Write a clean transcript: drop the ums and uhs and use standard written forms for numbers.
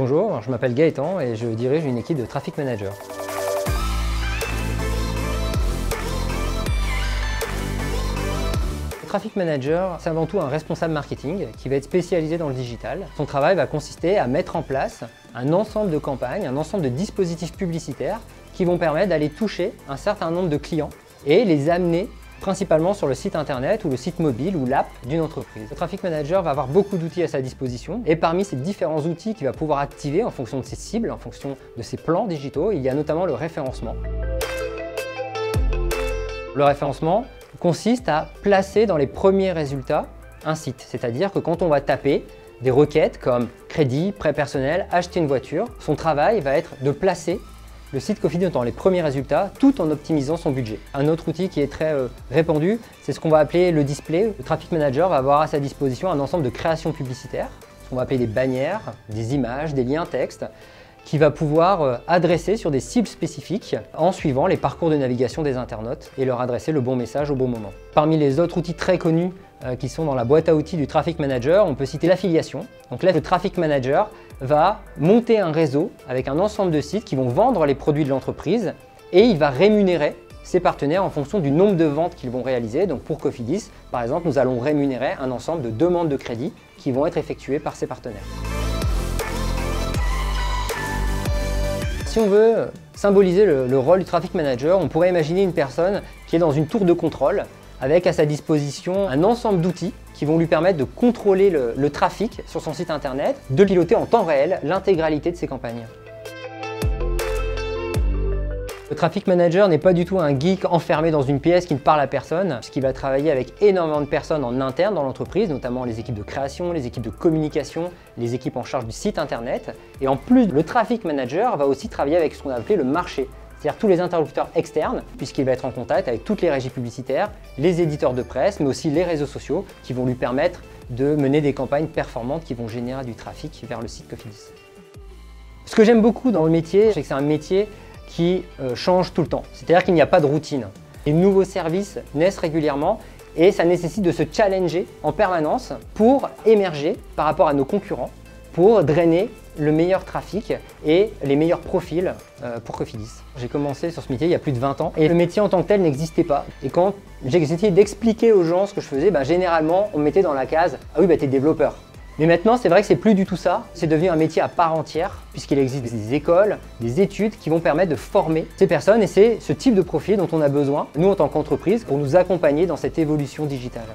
Bonjour, je m'appelle Gaëtan et je dirige une équipe de Traffic Manager. Le Traffic Manager, c'est avant tout un responsable marketing qui va être spécialisé dans le digital. Son travail va consister à mettre en place un ensemble de campagnes, un ensemble de dispositifs publicitaires qui vont permettre d'aller toucher un certain nombre de clients et les amener principalement sur le site internet ou le site mobile ou l'app d'une entreprise. Le Traffic Manager va avoir beaucoup d'outils à sa disposition et parmi ces différents outils qu'il va pouvoir activer en fonction de ses cibles, en fonction de ses plans digitaux, il y a notamment le référencement. Le référencement consiste à placer dans les premiers résultats un site, c'est-à-dire que quand on va taper des requêtes comme crédit, prêt personnel, acheter une voiture, son travail va être de placer le site Cofidis dans les premiers résultats, tout en optimisant son budget. Un autre outil qui est très répandu, c'est ce qu'on va appeler le display. Le Traffic Manager va avoir à sa disposition un ensemble de créations publicitaires, ce qu'on va appeler des bannières, des images, des liens texte, qui va pouvoir adresser sur des cibles spécifiques en suivant les parcours de navigation des internautes et leur adresser le bon message au bon moment. Parmi les autres outils très connus qui sont dans la boîte à outils du Traffic Manager, on peut citer l'affiliation. Donc là, le Traffic Manager va monter un réseau avec un ensemble de sites qui vont vendre les produits de l'entreprise et il va rémunérer ses partenaires en fonction du nombre de ventes qu'ils vont réaliser. Donc pour Cofidis, par exemple, nous allons rémunérer un ensemble de demandes de crédit qui vont être effectuées par ses partenaires. Si on veut symboliser le rôle du Traffic Manager, on pourrait imaginer une personne qui est dans une tour de contrôle avec à sa disposition un ensemble d'outils qui vont lui permettre de contrôler le trafic sur son site internet, de piloter en temps réel l'intégralité de ses campagnes. Le Traffic Manager n'est pas du tout un geek enfermé dans une pièce qui ne parle à personne, puisqu'il va travailler avec énormément de personnes en interne dans l'entreprise, notamment les équipes de création, les équipes de communication, les équipes en charge du site internet. Et en plus, le Traffic Manager va aussi travailler avec ce qu'on a appelé le marché, c'est-à-dire tous les interlocuteurs externes, puisqu'il va être en contact avec toutes les régies publicitaires, les éditeurs de presse, mais aussi les réseaux sociaux qui vont lui permettre de mener des campagnes performantes qui vont générer du trafic vers le site Cofidis. Ce que j'aime beaucoup dans le métier, c'est que c'est un métier qui change tout le temps. C'est-à-dire qu'il n'y a pas de routine. Les nouveaux services naissent régulièrement et ça nécessite de se challenger en permanence pour émerger par rapport à nos concurrents, pour drainer le meilleur trafic et les meilleurs profils pour Cofidis. J'ai commencé sur ce métier il y a plus de 20 ans et le métier en tant que tel n'existait pas. Et quand j'ai essayé d'expliquer aux gens ce que je faisais, généralement on me mettait dans la case « Ah oui, t'es développeur ». Mais maintenant, c'est vrai que c'est plus du tout ça. C'est devenu un métier à part entière puisqu'il existe des écoles, des études qui vont permettre de former ces personnes et c'est ce type de profil dont on a besoin, nous en tant qu'entreprise, pour nous accompagner dans cette évolution digitale.